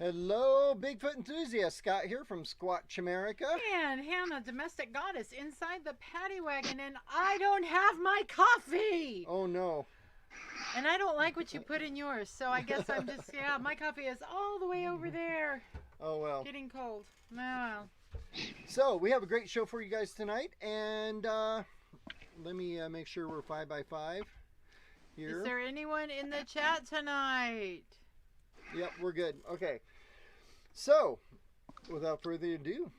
Hello, Bigfoot enthusiast. Scott here from Squatch America. And Hannah, domestic goddess, inside the paddy wagon, and I don't have my coffee. Oh no. And I don't like what you put in yours, so I guess I'm just, yeah, my coffee is all the way over there. Oh well. Getting cold. Well. So, we have a great show for you guys tonight, and let me make sure we're 5x5 here. Is there anyone in the chat tonight? Yep, we're good. Okay. So, without further ado,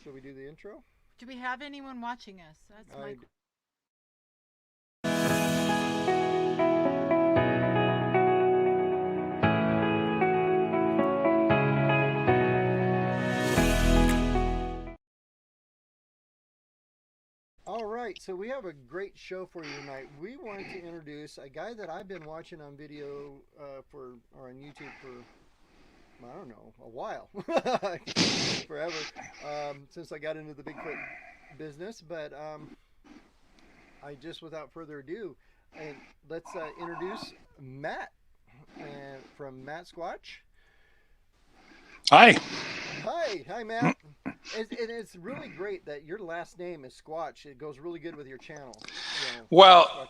shall we do the intro? Do we have anyone watching us? That's my question. All right, so we have a great show for you tonight. We wanted to introduce a guy that I've been watching on video or on YouTube for, I don't know, a while, forever, since I got into the Bigfoot business. But I just, without further ado, let's introduce Matt from MattSquatch. Hi. Hi, Matt. It's really great that your last name is Squatch. It goes really good with your channel. Well,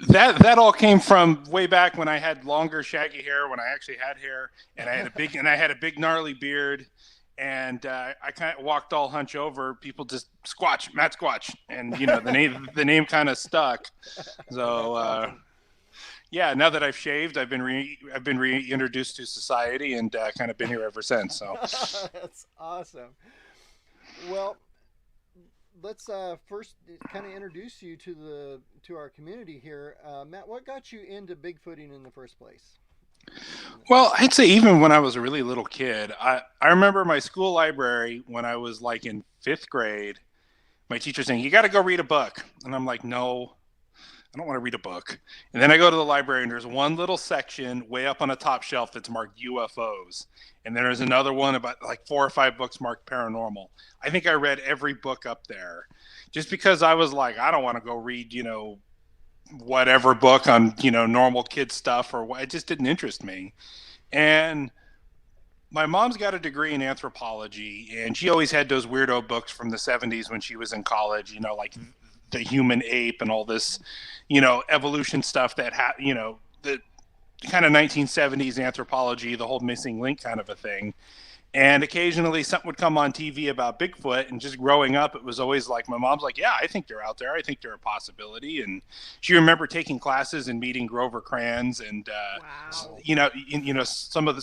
that all came from way back when I had longer, shaggy hair. When I actually had hair, and I had a big gnarly beard, and I kind of walked all hunch over. People just Squatch, MattSquatch, and the name kind of stuck. So. Yeah, now that I've shaved, I've been reintroduced to society and kind of been here ever since. So that's awesome. Well, let's first kind of introduce you to our community here. Matt, what got you into Bigfooting in the first place? Well, I'd say even when I was a really little kid, I remember my school library when I was like in 5th grade, my teacher saying, "You got to go read a book," and I'm like, "No. I don't want to read a book." And then I go to the library and there's one little section way up on a top shelf that's marked UFOs. And then there's another one about like 4 or 5 books marked paranormal. I think I read every book up there just because I was like, I don't want to go read, whatever book on, normal kid stuff, or it just didn't interest me. And my mom's got a degree in anthropology, and she always had those weirdo books from the 70s when she was in college, like the human ape and all this, evolution stuff that the kind of 1970s anthropology, the whole missing link kind of a thing. And occasionally something would come on TV about Bigfoot, and just growing up, it was always like, my mom's like, "Yeah, I think they're out there. I think they're a possibility." And she remembered taking classes and meeting Grover Kranz and, wow. some of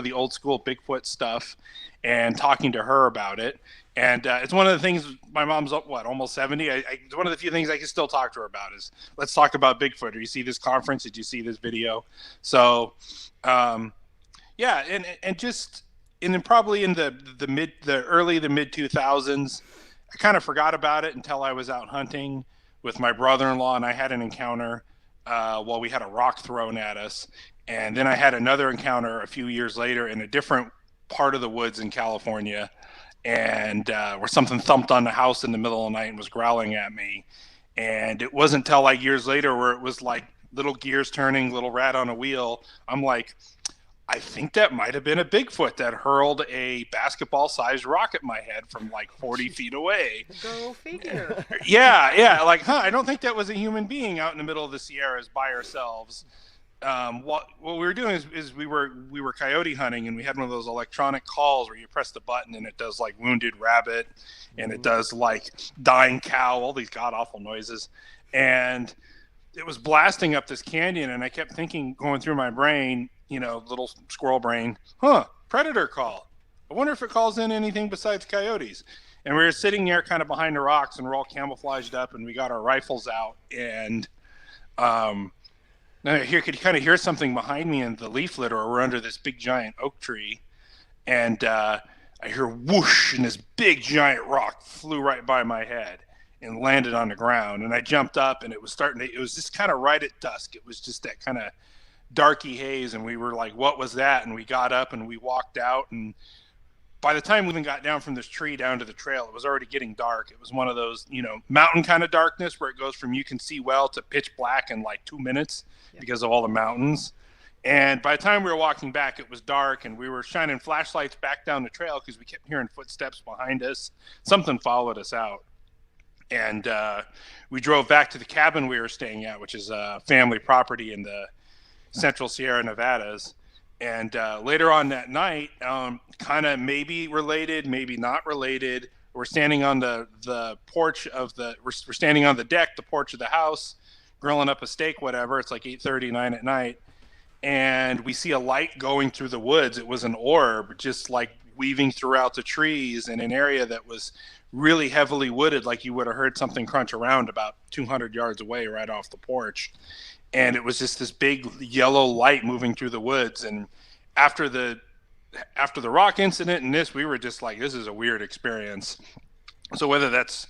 the old school Bigfoot stuff, and talking to her about it. And it's one of the things, my mom's, almost 70? It's one of the few things I can still talk to her about is, let's talk about Bigfoot. Or you see this conference? Did you see this video? So, yeah, and just, and then probably in the mid 2000s, I kind of forgot about it until I was out hunting with my brother-in-law, and I had an encounter while we had a rock thrown at us. And then I had another encounter a few years later in a different part of the woods in California, and where something thumped on the house in the middle of the night and was growling at me. And it wasn't until like years later where it was like little gears turning, little rat on a wheel. I'm like, I think that might have been a Bigfoot that hurled a basketball-sized rock at my head from like 40 feet away. Go figure. Yeah, like, I don't think that was a human being out in the middle of the Sierras by ourselves. What we were doing is we were coyote hunting, and we had one of those electronic calls where you press the button and it does like wounded rabbit, and it does like dying cow, all these god awful noises. And it was blasting up this canyon, and I kept thinking, going through my brain, little squirrel brain, predator call. I wonder if it calls in anything besides coyotes. And we were sitting there kind of behind the rocks, and we're all camouflaged up, and we got our rifles out, and now here could kind of hear something behind me in the leaf litter. We're under this big giant oak tree, and I hear whoosh, and this big giant rock flew right by my head and landed on the ground. And I jumped up, and it was just kind of right at dusk. It was just that kind of darky haze, and we were like, "What was that?" And we got up and we walked out, and by the time we even got down from this tree down to the trail, it was already getting dark. It was one of those, mountain kind of darkness where it goes from you can see well to pitch black in like 2 minutes because of all the mountains. And by the time we were walking back, it was dark, and we were shining flashlights back down the trail because we kept hearing footsteps behind us. Something followed us out. And we drove back to the cabin we were staying at, which is a family property in the Central Sierra Nevadas. And later on that night, kind of maybe related, maybe not related, we're standing on the porch of we're standing on the deck, the porch of the house, grilling up a steak, whatever. It's like 8:30, 9 at night. And we see a light going through the woods. It was an orb, just like weaving throughout the trees in an area that was really heavily wooded, like you would have heard something crunch around about 200 yards away right off the porch. And it was just this big yellow light moving through the woods. And after the rock incident and this, we were just like, this is a weird experience. So whether that's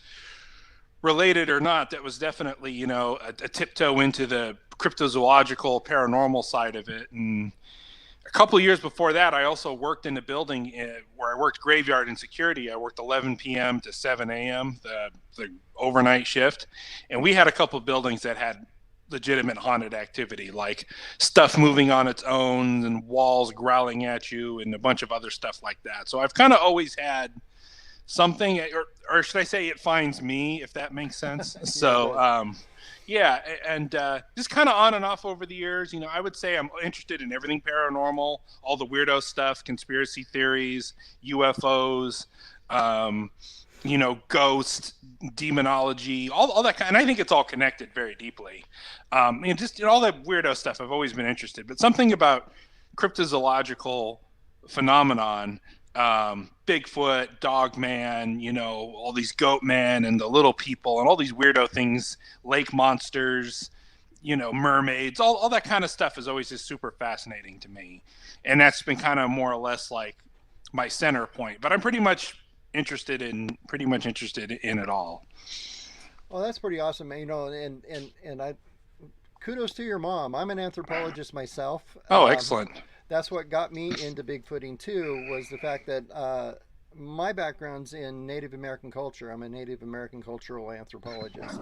related or not, that was definitely, a tiptoe into the cryptozoological paranormal side of it. And a couple of years before that, I also worked in a building where I worked graveyard and security. I worked 11 p.m. to 7 a.m., the overnight shift. And we had a couple of buildings that had legitimate haunted activity, like stuff moving on its own and walls growling at you and a bunch of other stuff like that. So I've kind of always had something, or should I say it finds me, if that makes sense. So just kind of on and off over the years. I would say I'm interested in everything paranormal, all the weirdo stuff, conspiracy theories, UFOs, ghosts, demonology, all that kind. And I think it's all connected very deeply. Just all that weirdo stuff I've always been interested. But something about cryptozoological phenomenon, Bigfoot, Dogman, all these goat men and the little people and all these weirdo things, lake monsters, mermaids, all that kind of stuff is always just super fascinating to me. And that's been kind of more or less like my center point. But I'm pretty much interested in it all. Well, that's pretty awesome, and I kudos to your mom. I'm an anthropologist myself. Oh, excellent. That's what got me into Bigfooting too, was the fact that my background's in Native American culture. I'm a Native American cultural anthropologist.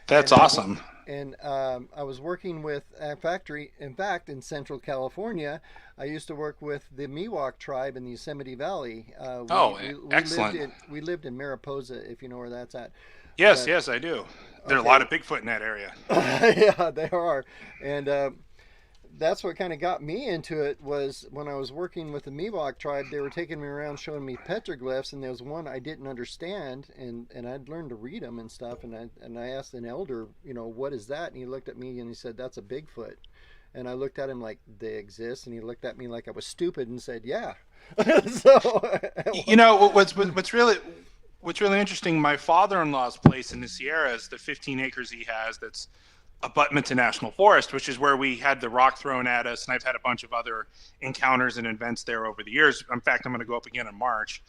That's awesome. I was working with a factory. In fact, in Central California, I used to work with the Miwok tribe in the Yosemite Valley. Excellent. We lived in Mariposa, if you know where that's at. Yes, I do. There are a lot of Bigfoot in that area. Yeah, there are. And that's what kind of got me into it, was when I was working with the Miwok tribe. They were taking me around showing me petroglyphs, and there was one I didn't understand, and I'd learned to read them and stuff, and I asked an elder, what is that? And he looked at me and he said, that's a Bigfoot. And I looked at him like, they exist? And he looked at me like I was stupid and said, yeah. What's really interesting, my father-in-law's place in the Sierras, the 15 acres he has, that's abutment to National Forest, which is where we had the rock thrown at us, and I've had a bunch of other encounters and events there over the years. In fact, I'm going to go up again in March.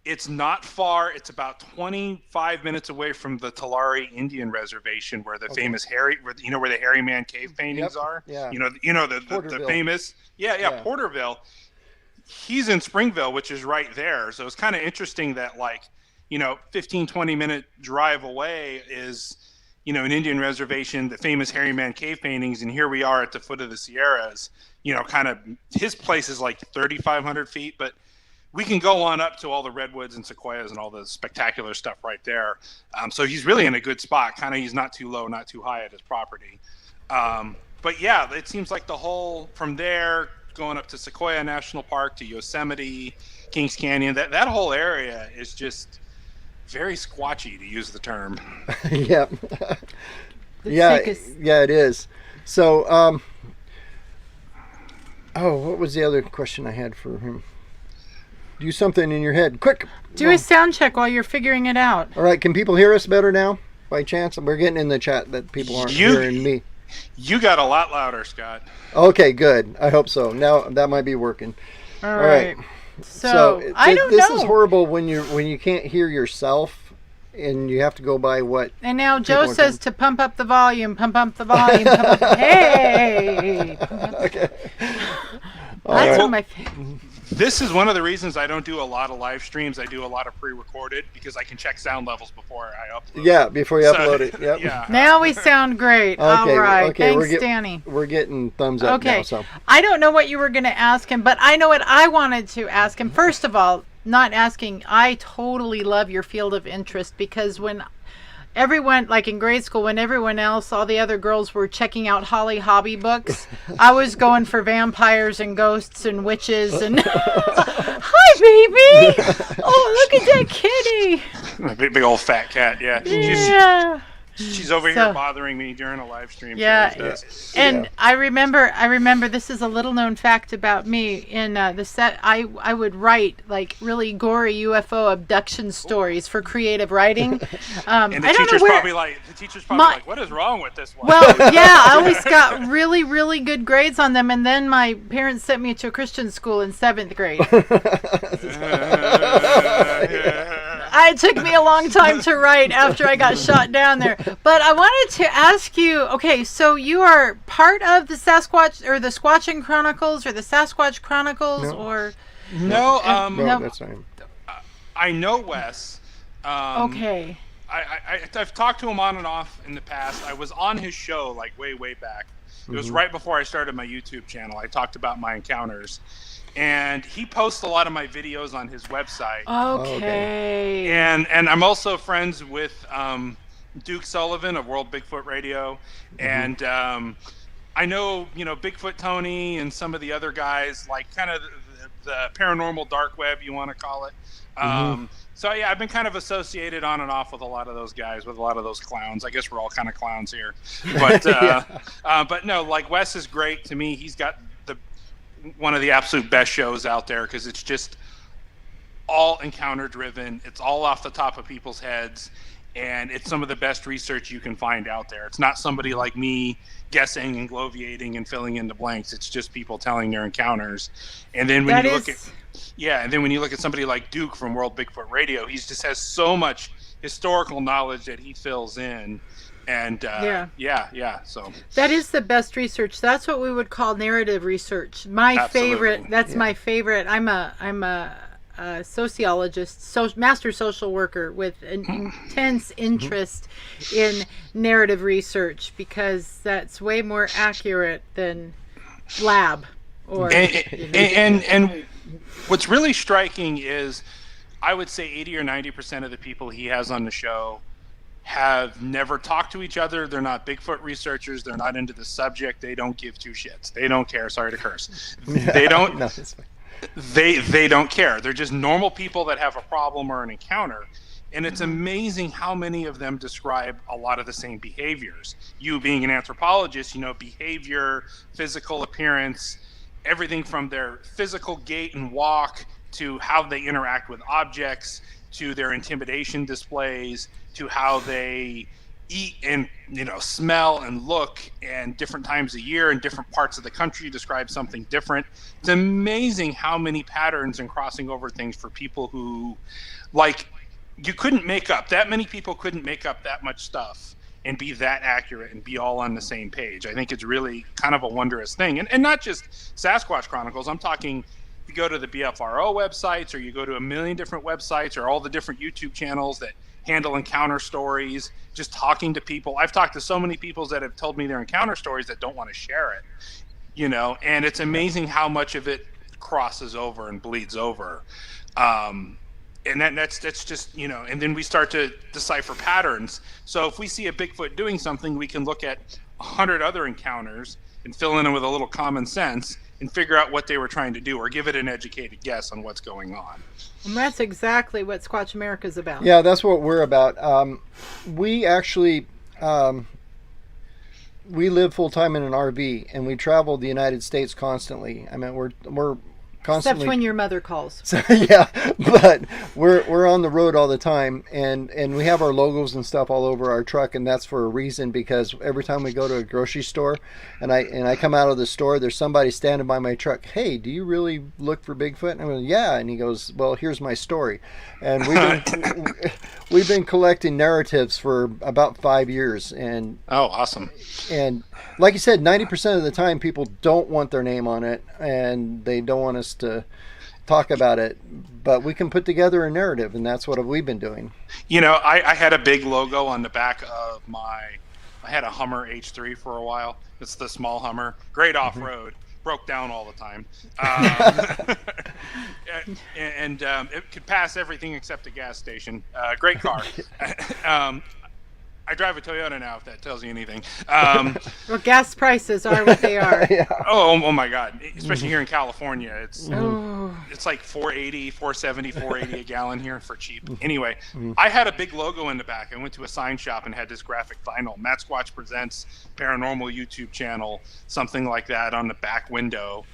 It's not far. It's about 25 minutes away from the Tulare Indian Reservation, where the famous where the Hairy Man cave paintings are. Yeah. The famous. Yeah. Porterville. He's in Springville, which is right there. So it's kind of interesting that 15, 20-minute drive away is, an Indian reservation, the famous Hairy Man cave paintings, and here we are at the foot of the Sierras. Kind of his place is like 3,500 feet, but we can go on up to all the redwoods and sequoias and all the spectacular stuff right there. So he's really in a good spot. Kind of, he's not too low, not too high at his property. But yeah, it seems like the whole from there going up to Sequoia National Park to Yosemite, Kings Canyon, that whole area is just very squatchy, to use the term. Yeah. Yeah, it is. So, what was the other question I had for him? Do something in your head. Quick! Do a sound check while you're figuring it out. All right, can people hear us better now, by chance? We're getting in the chat that people aren't hearing me. You got a lot louder, Scott. Okay, good. I hope so. Now that might be working. All right. So this is horrible when you can't hear yourself, and you have to go by what. And now Joe says to pump up the volume. Hey. Okay. That's one of my favorites. This is one of the reasons I don't do a lot of live streams. I do a lot of pre-recorded because I can check sound levels before I upload. Yeah, before you upload it. Yep. Yeah. Now we sound great. All right. Thanks, Danny. We're getting thumbs up now. So I don't know what you were going to ask him, but I know what I wanted to ask him. First of all, not asking, I totally love your field of interest, because when everyone, like in grade school, when everyone else, all the other girls were checking out Holly Hobby books, I was going for vampires and ghosts and witches and hi baby, oh look at that kitty, big old fat cat. Yeah. She's over here bothering me during a live stream. Yeah. And I remember this is a little known fact about me. In the set, I would write like really gory UFO abduction stories for creative writing. And the teacher's probably like, what is wrong with this one? Well, yeah, I always got really, really good grades on them, and then my parents sent me to a Christian school in 7th grade. It took me a long time to write after I got shot down there. But I wanted to ask you, okay, so you are part of the Sasquatch or the Squatching Chronicles or the Sasquatch Chronicles or? No, that's not him. I know Wes. Okay. I've talked to him on and off in the past. I was on his show like way back. It was right before I started my YouTube channel. I talked about my encounters. And he posts a lot of my videos on his website. Okay. And I'm also friends with Duke Sullivan of World Bigfoot Radio. And I know, Bigfoot Tony and some of the other guys, like kind of the paranormal dark web, you want to call it. So yeah, I've been kind of associated on and off with a lot of those guys, with a lot of those clowns. I guess we're all kind of clowns here. But but no, like Wes is great to me. He's got one of the absolute best shows out there because it's just all encounter driven. It's all off the top of people's heads, and it's some of the best research you can find out there. It's not somebody like me guessing and bloviating and filling in the blanks. It's just people telling their encounters. And then when you look at somebody like Duke from World Bigfoot Radio, he just has so much historical knowledge that he fills in. And so that is the best research. That's what we would call narrative research. My favorite. I'm a sociologist, master social worker with an intense interest in narrative research because that's way more accurate than lab or. And what's really striking is, I would say 80 or 90% of the people he has on the show have never talked to each other. They're not Bigfoot researchers. They're not into the subject. They don't give two shits. They don't care. Sorry to curse. They don't. No, they don't care. They're just normal people that have a problem or an encounter. And it's amazing how many of them describe a lot of the same behaviors. You being an anthropologist, behavior, physical appearance, everything from their physical gait and walk to how they interact with objects, to their intimidation displays, to how they eat and smell and look, and different times a year in different parts of the country describe something different. It's amazing how many patterns and crossing over things for people who, like, you couldn't make up that many people couldn't make up that much stuff and be that accurate and be all on the same page. I think it's really kind of a wondrous thing. And not just Sasquatch Chronicles. I'm talking, if you go to the BFRO websites, or you go to a million different websites, or all the different YouTube channels that handle encounter stories, just talking to people. I've talked to so many people that have told me their encounter stories that don't want to share it, and it's amazing how much of it crosses over and bleeds over. And that's just, and then we start to decipher patterns. So if we see a Bigfoot doing something, we can look at 100 other encounters and fill in with a little common sense and figure out what they were trying to do, or give it an educated guess on what's going on. And that's exactly what Squatch America is about. Yeah, that's what we're about. We actually, we live full time in an RV, and we travel the United States constantly. I mean, we're constantly. Except when your mother calls. So, yeah, but we're on the road all the time, and we have our logos and stuff all over our truck, and that's for a reason, because every time we go to a grocery store, and I come out of the store, there's somebody standing by my truck. Hey, do you really look for Bigfoot? And I'm going, yeah, and he goes, well, here's my story, and we've been collecting narratives for about 5 years, and oh, awesome. And like you said, 90% of the time people don't want their name on it, and they don't want us to. talk about it, but we can put together a narrative, and that's what we've been doing. You know, I had a big logo on the back of I had a Hummer H3 for a while. It's the small Hummer, great off-road, broke down all the time. And it could pass everything except a gas station. Great car. I drive a Toyota now, if that tells you anything. Well, gas prices are what they are. Yeah. Oh my God. Especially here in California. It's like $4.80, $4.70, $4.80 a gallon here for cheap. Anyway, I had a big logo in the back. I went to a sign shop and had this graphic vinyl. MattSquatch Presents Paranormal YouTube channel, something like that on the back window.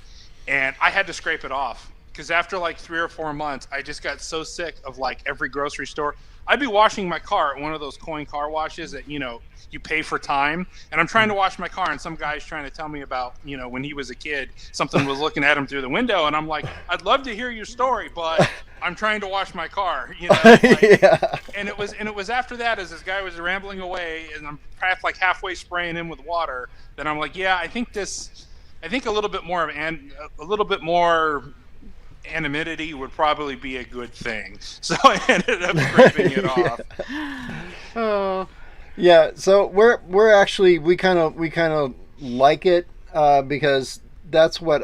And I had to scrape it off because after like 3 or 4 months, I just got so sick of like every grocery store. I'd be washing my car at one of those coin car washes that, you know, you pay for time. And I'm trying to wash my car and some guy's trying to tell me about, you know, when he was a kid, something was looking at him through the window. And I'm like, I'd love to hear your story, but I'm trying to wash my car, you know. Like, and it was after that, as this guy was rambling away and I'm like halfway spraying him with water, that I'm like, yeah, I think a little bit more anonymity would probably be a good thing. So I ended up scraping it off. Oh. Yeah, so we're actually we kind of like it because that's what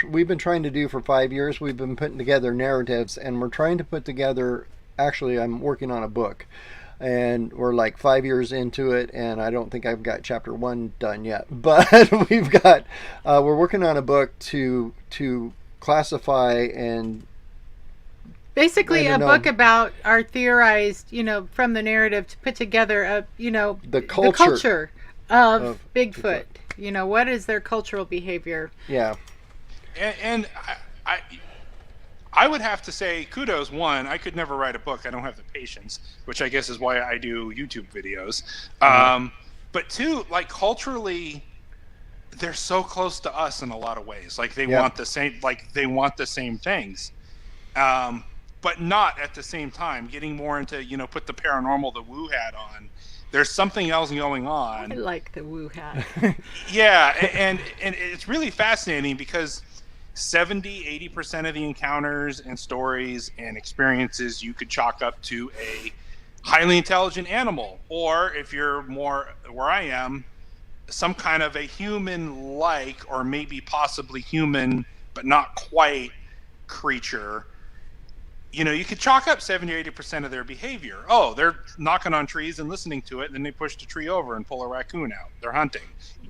we've been trying to do for 5 years. We've been putting together narratives, and we're trying to put together. Actually, I'm working on a book, and we're like 5 years into it, and I don't think I've got chapter 1 done yet. But we're working on a book to classify and basically a book about our theorized, you know, from the narrative to put together a, you know, the culture of Bigfoot. You know, what is their cultural behavior? Yeah. And I would have to say kudos. One, I could never write a book. I don't have the patience, which I guess is why I do YouTube videos. But two, like culturally, they're so close to us in a lot of ways. Like they want the same things, but not at the same time. Getting more into, you know, put the paranormal, the woo hat on. There's something else going on. I like the woo hat. Yeah, and it's really fascinating because 70-80% of the encounters and stories and experiences you could chalk up to a highly intelligent animal, or if you're more where I am, some kind of a human-like or maybe possibly human but not quite creature. You know, you could chalk up 70 or 80% of their behavior. Oh, they're knocking on trees and listening to it, and then they push the tree over and pull a raccoon out. They're hunting.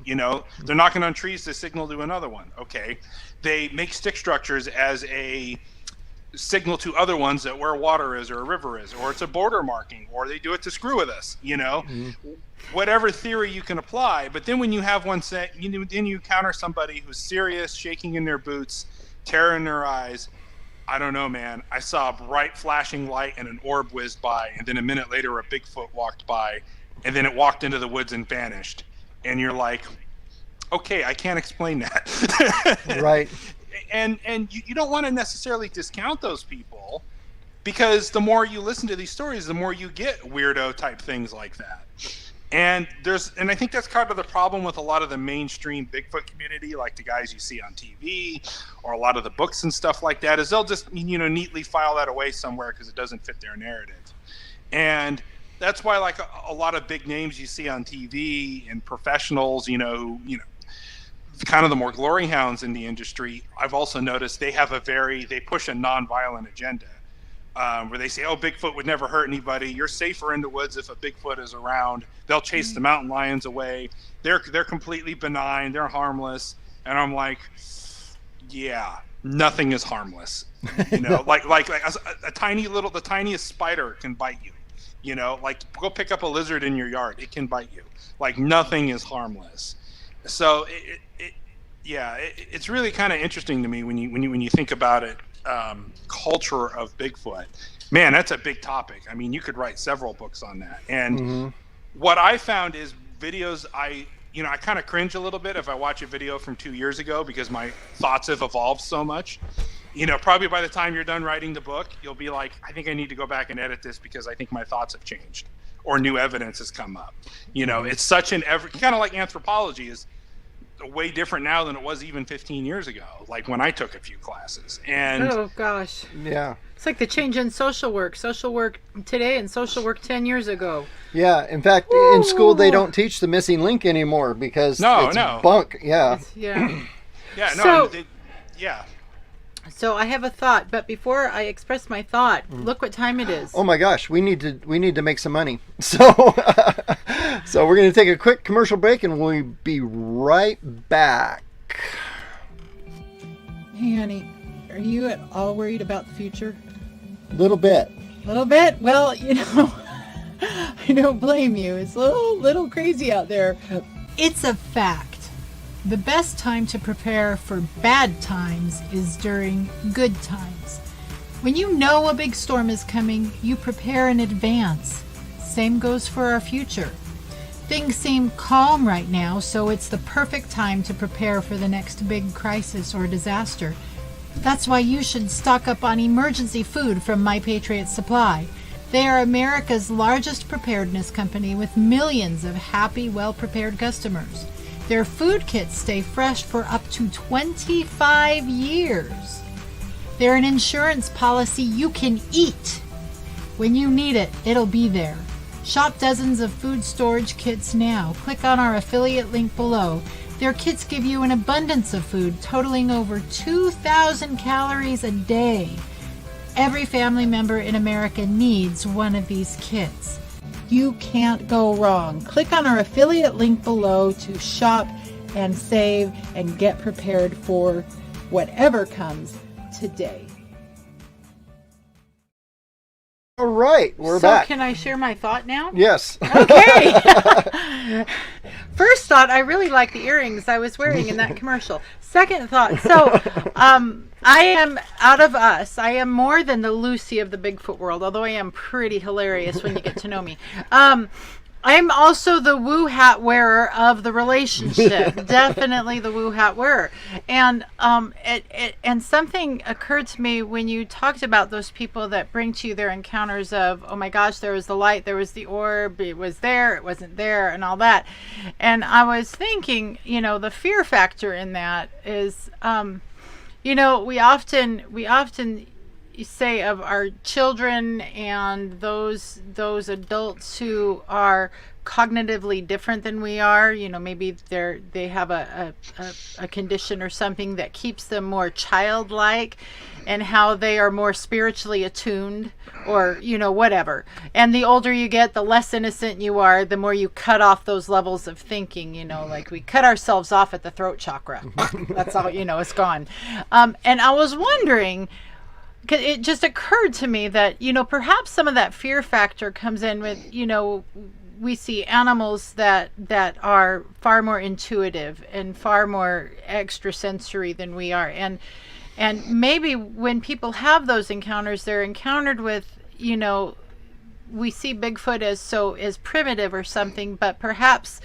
You know, they're knocking on trees to signal to another one. Okay. They make stick structures as a signal to other ones that where water is or a river is, or it's a border marking, or they do it to screw with us, you know. Whatever theory you can apply. But then when you have one set, then you encounter somebody who's serious, shaking in their boots, terror in their eyes. I don't know, man. I saw a bright flashing light and an orb whizzed by, and then a minute later a Bigfoot walked by, and then it walked into the woods and vanished. And you're like, okay, I can't explain that. Right. And you don't want to necessarily discount those people, because the more you listen to these stories, the more you get weirdo type things like that. And I think that's kind of the problem with a lot of the mainstream Bigfoot community, like the guys you see on TV or a lot of the books and stuff like that, is they'll just, you know, neatly file that away somewhere because it doesn't fit their narrative. And that's why, like, a lot of big names you see on TV and professionals, you know, kind of the more glory hounds in the industry, I've also noticed they push a nonviolent agenda. Where they say, oh, Bigfoot would never hurt anybody. You're safer in the woods if a Bigfoot is around. They'll chase the mountain lions away. They're completely benign. They're harmless. And I'm like, yeah, nothing is harmless. You know, like a the tiniest spider can bite you. You know, like go pick up a lizard in your yard. It can bite you. Like nothing is harmless. So it's really kind of interesting to me when you think about it. Culture of Bigfoot, man, that's a big topic. I mean, you could write several books on that. And what I found is videos, I kind of cringe a little bit if I watch a video from 2 years ago because my thoughts have evolved so much. You know, probably by the time you're done writing the book, you'll be like, I think I need to go back and edit this because I think my thoughts have changed or new evidence has come up. You know, it's such kind of like anthropology is, way different now than it was even 15 years ago, like when I took a few classes. And oh gosh, Yeah. it's like the change in social work today and social work 10 years ago. Yeah. In fact, in school they don't teach the missing link anymore because it's bunk. Yeah. Yeah. yeah, no, So- yeah. So I have a thought, but before I express my thought, look what time it is. Oh my gosh, we need to make some money. So so we're going to take a quick commercial break and we'll be right back. Hey honey, are you at all worried about the future? A little bit. A little bit? Well, you know, I don't blame you. It's a little crazy out there. It's a fact. The best time to prepare for bad times is during good times. When you know a big storm is coming, you prepare in advance. Same goes for our future. Things seem calm right now, so it's the perfect time to prepare for the next big crisis or disaster. That's why you should stock up on emergency food from My Patriot Supply. They are America's largest preparedness company with millions of happy, well-prepared customers. Their food kits stay fresh for up to 25 years. They're an insurance policy you can eat. When you need it, it'll be there. Shop dozens of food storage kits now. Click on our affiliate link below. Their kits give you an abundance of food, totaling over 2,000 calories a day. Every family member in America needs one of these kits. You can't go wrong. Click on our affiliate link below to shop and save and get prepared for whatever comes today. All right, we're So back. can I share my thought now? Yes. Okay. First thought, I really like the earrings I was wearing in that commercial. Second thought, so I am, out of us, I am more than the Lucy of the Bigfoot world, although I am pretty hilarious when you get to know me. I'm also the woo hat wearer of the relationship. Definitely the woo hat wearer. And and something occurred to me when you talked about those people that bring to you their encounters of, oh my gosh, there was the light, there was the orb, it was there, it wasn't there, and all that. And I was thinking, you know, the fear factor in that is, you know, we often say of our children and those adults who are cognitively different than we are, you know, maybe they have a condition or something that keeps them more childlike, and how they are more spiritually attuned, or, you know, whatever. And the older you get, the less innocent you are, the more you cut off those levels of thinking, you know, like we cut ourselves off at the throat chakra. That's all, you know, it's gone. And I was wondering, because it just occurred to me that, you know, perhaps some of that fear factor comes in with, you know, we see animals that are far more intuitive and far more extrasensory than we are. And maybe when people have those encounters, they're encountered with, you know, we see Bigfoot as primitive or something, but perhaps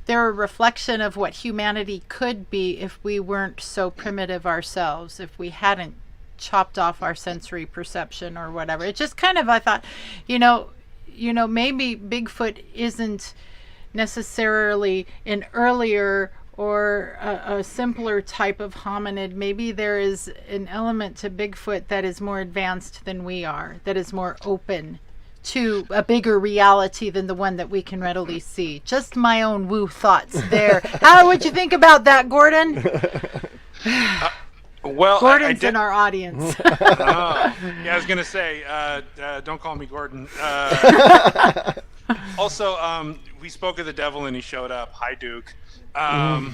they're a reflection of what humanity could be if we weren't so primitive ourselves, if we hadn't chopped off our sensory perception or whatever. It just kind of, I thought, you know, maybe Bigfoot isn't necessarily an earlier or a simpler type of hominid. Maybe there is an element to Bigfoot that is more advanced than we are, that is more open to a bigger reality than the one that we can readily see. Just my own woo thoughts there. How would you think about that, Gordon? Well, Gordon's in our audience. Yeah, I was gonna say, don't call me Gordon. Also, we spoke of the devil and he showed up. Hi, Duke. Yeah.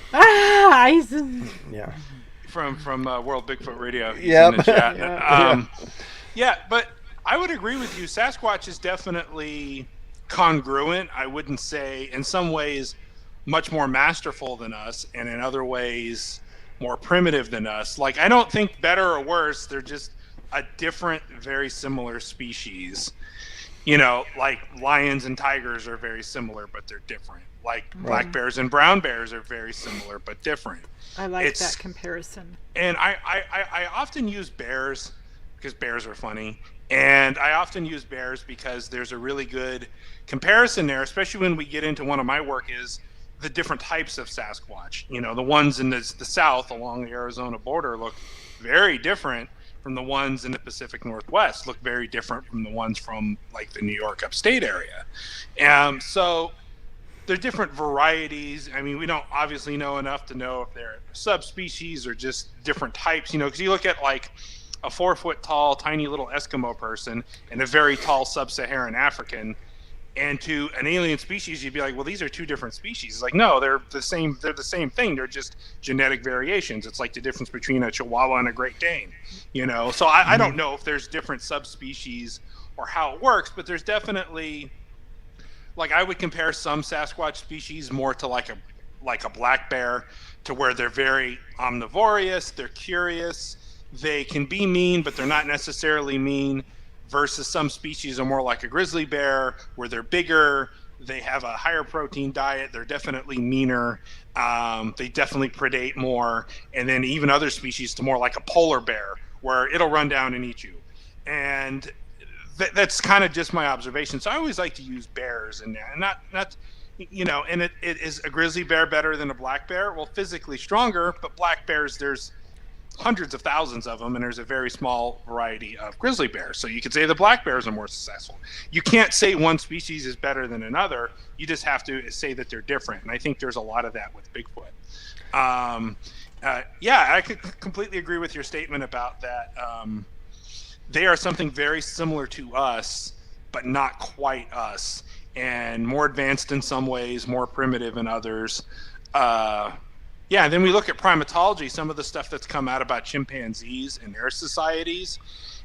From World Bigfoot Radio. He's Yep. in the chat. Yeah. Yeah, but I would agree with you. Sasquatch is definitely congruent. I wouldn't say, in some ways, much more masterful than us, and in other ways, more primitive than us. Like, I don't think better or worse. They're just a different, very similar species. You know, like lions and tigers are very similar, but they're different. Like black bears and brown bears are very similar, but different. I like that comparison. And I often use bears because bears are funny. And I often use bears because there's a really good comparison there, especially when we get into one of my work is the different types of Sasquatch. The ones in the south along the Arizona border look very different from the ones in the Pacific Northwest, look very different from the ones from like the New York upstate area. So they're different varieties. I mean, we don't obviously know enough to know if they're subspecies or just different types, because you look at like a 4-foot tall, tiny little Eskimo person and a very tall sub-Saharan African, and to an alien species, you'd be like, well, these are two different species. It's like, no, they're the same thing. They're just genetic variations. It's like the difference between a Chihuahua and a Great Dane, So I don't know if there's different subspecies or how it works, but there's definitely, like, I would compare some Sasquatch species more to like a black bear, to where they're very omnivorous, they're curious, they can be mean, but they're not necessarily mean, versus some species are more like a grizzly bear, where they're bigger, they have a higher protein diet, they're definitely meaner, they definitely predate more, and then even other species to more like a polar bear, where it'll run down and eat you. And that's kind of just my observation. So I always like to use bears in there, and not and it is a grizzly bear better than a black bear? Well, physically stronger, but black bears, there's hundreds of thousands of them, and there's a very small variety of grizzly bears. So you could say the black bears are more successful. You can't say one species is better than another. You just have to say that they're different. And I think there's a lot of that with Bigfoot. I could completely agree with your statement about that. They are something very similar to us, but not quite us, and more advanced in some ways, more primitive in others. And then we look at primatology, some of the stuff that's come out about chimpanzees and their societies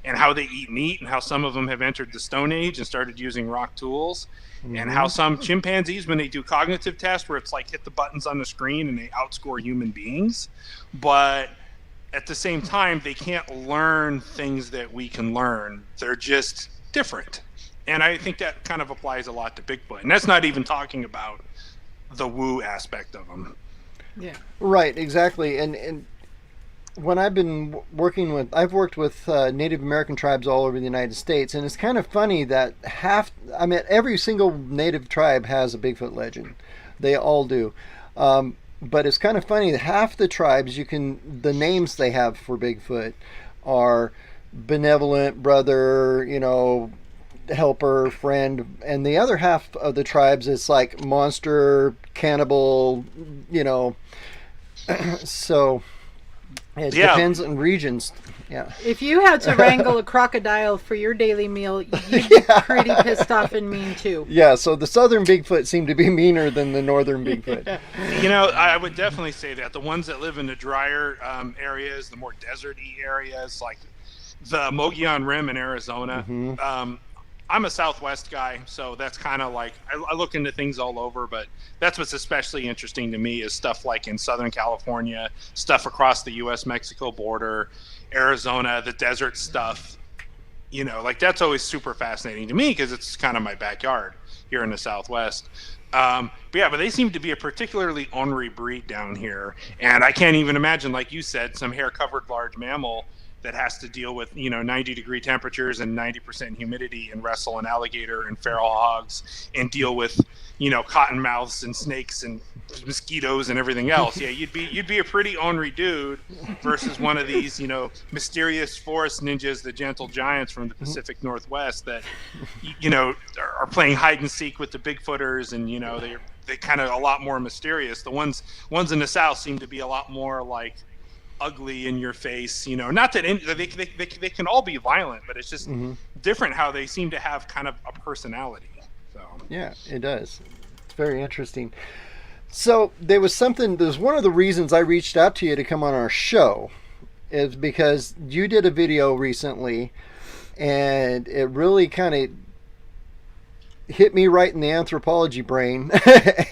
and how they eat meat, and how some of them have entered the Stone Age and started using rock tools, and how some chimpanzees, when they do cognitive tests where it's like hit the buttons on the screen and they outscore human beings, but at the same time, they can't learn things that we can learn. They're just different. And I think that kind of applies a lot to Bigfoot. And that's not even talking about the woo aspect of them. Yeah. Right, exactly. And when I've been I've worked with Native American tribes all over the United States, and it's kind of funny that every single Native tribe has a Bigfoot legend. They all do. But it's kind of funny that half the tribes, the names they have for Bigfoot are benevolent, brother, helper, friend, and the other half of the tribes is like monster, cannibal, so it depends on regions. Yeah. If you had to wrangle a crocodile for your daily meal, you'd be pretty pissed off and mean too. Yeah, so the southern Bigfoot seem to be meaner than the northern Bigfoot. I would definitely say that. The ones that live in the drier areas, the more deserty areas, like the Mogollon Rim in Arizona. Mm-hmm. I'm a Southwest guy, so that's kind of like, I look into things all over, but that's what's especially interesting to me is stuff like in Southern California, stuff across the U.S.-Mexico border, Arizona, the desert stuff. That's always super fascinating to me because it's kind of my backyard here in the Southwest. But they seem to be a particularly ornery breed down here, and I can't even imagine, like you said, some hair-covered large mammal that has to deal with 90-degree temperatures and 90% humidity and wrestle an alligator and feral hogs and deal with cottonmouths and snakes and mosquitoes and everything else. Yeah, you'd be a pretty ornery dude versus one of these mysterious forest ninjas, the gentle giants from the Pacific Northwest that are playing hide and seek with the Bigfooters, and they kind of a lot more mysterious. The ones in the South seem to be a lot more like ugly in your face, not that they can all be violent, but it's just different how they seem to have kind of a personality. So yeah, it does. It's very interesting. So there's one of the reasons I reached out to you to come on our show is because you did a video recently, and it really kind of hit me right in the anthropology brain,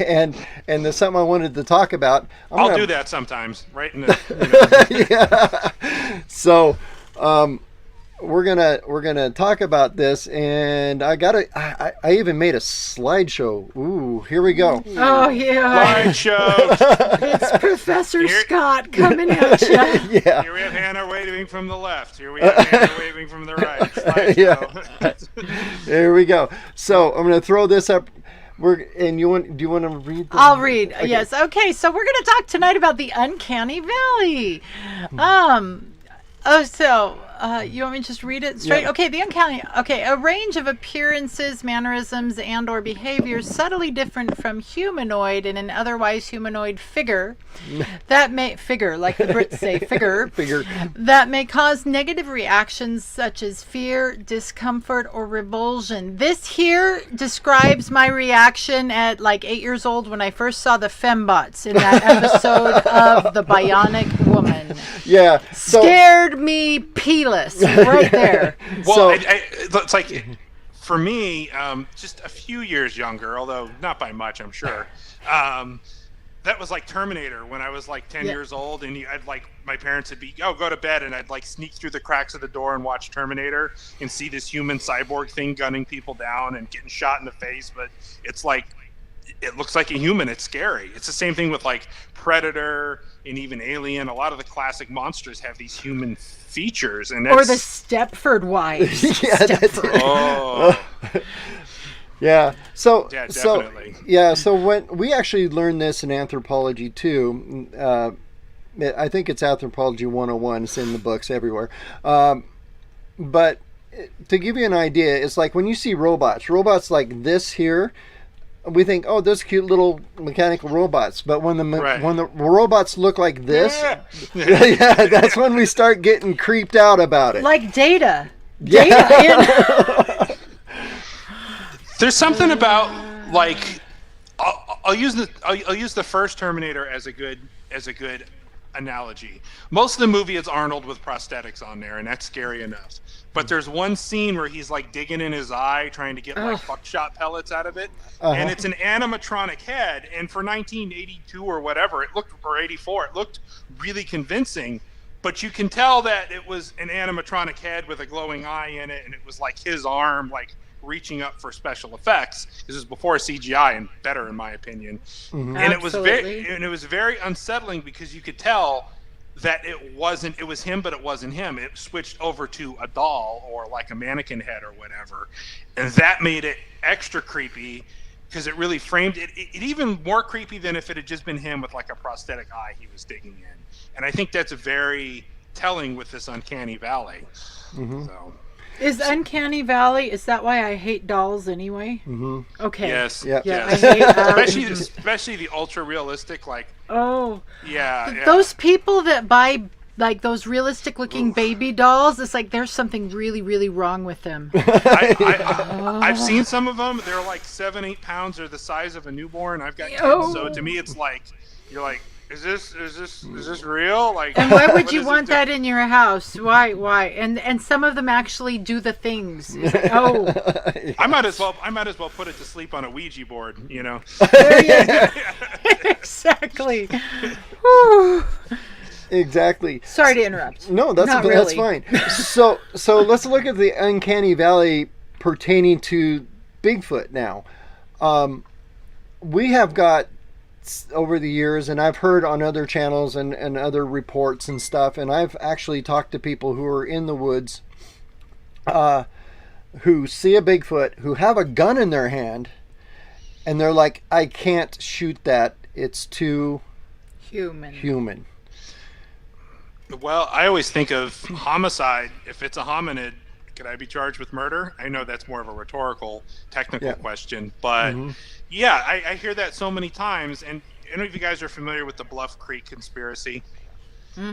and there's something I wanted to talk about. I'll do that sometimes, right in the. Yeah. So, we're gonna talk about this, and I even made a slideshow. Ooh, here we go. Oh yeah, slideshow. It's Professor Scott coming at you. Yeah. Here we have Hannah waving from the left. Here we have Hannah waving from the right. Slideshow. Yeah. There we go. So I'm gonna throw this up. Do you want to read? I'll read. Okay. Yes. Okay. So we're going to talk tonight about the Uncanny Valley. You want me to just read it straight? Yeah. Okay, the uncanny. Okay, a range of appearances, mannerisms, and/or behaviors subtly different from humanoid in an otherwise humanoid figure that may like the Brits say, figure that may cause negative reactions such as fear, discomfort, or revulsion. This here describes my reaction at like 8 years old when I first saw the fembots in that episode of The Bionic Woman. Yeah, Scared me peeless right there. Well, it's like, for me, just a few years younger, although not by much, I'm sure. That was like Terminator when I was like 10 years old, and I'd like, my parents would be, go to bed, and I'd like sneak through the cracks of the door and watch Terminator and see this human cyborg thing gunning people down and getting shot in the face. But it's like, it looks like a human. It's scary. It's the same thing with like Predator and even Alien. A lot of the classic monsters have these human features, and that's... Or the Stepford Wives. Yeah. So yeah, definitely. So when we actually learned this in anthropology too, I think it's Anthropology 101. It's in the books everywhere. But to give you an idea, it's like when you see robots like this here, we think, oh, those cute little mechanical robots. But when the robots look like this, that's when we start getting creeped out about it. Like Data. Yeah. There's something about like I'll use the first Terminator as a good analogy. Most of the movie is Arnold with prosthetics on there, and that's scary enough. But there's one scene where he's like digging in his eye, trying to get like buckshot pellets out of it, and it's an animatronic head. And for 1982 or whatever, or 84, it looked really convincing. But you can tell that it was an animatronic head with a glowing eye in it, and it was like his arm, like reaching up for special effects. This is before CGI and better, in my opinion. Mm-hmm. And it was very unsettling because you could tell that it was him, but it wasn't him. It switched over to a doll or like a mannequin head or whatever, and that made it extra creepy because it really framed it even more creepy than if it had just been him with like a prosthetic eye he was digging in. And I think that's very telling with this Uncanny Valley. Mm-hmm. So. Is Uncanny Valley, is that why I hate dolls anyway? Mm-hmm. Okay. Yes. Yep. Yeah. Yes. I hate, especially the ultra realistic, like. Oh. Yeah. Those people that buy like those realistic looking baby dolls, it's like there's something really, really wrong with them. I've seen some of them. They're like 7-8 pounds. They're the size of a newborn. I've got kids, so to me, it's like you're like. Is this real? Like, and why would you want that in your house? Why? And some of them actually do the things. Like, I might as well put it to sleep on a Ouija board, you know. There you go. Exactly. Exactly. Sorry to interrupt. No, that's fine. So let's look at the Uncanny Valley pertaining to Bigfoot now. We have got over the years, and I've heard on other channels and other reports and stuff, and I've actually talked to people who are in the woods who see a Bigfoot, who have a gun in their hand, and they're like, I can't shoot that, it's too human. Well, I always think of homicide. If it's a hominid, could I be charged with murder? I know that's more of a rhetorical, technical question, but I hear that so many times. And I don't know if you guys are familiar with the Bluff Creek conspiracy,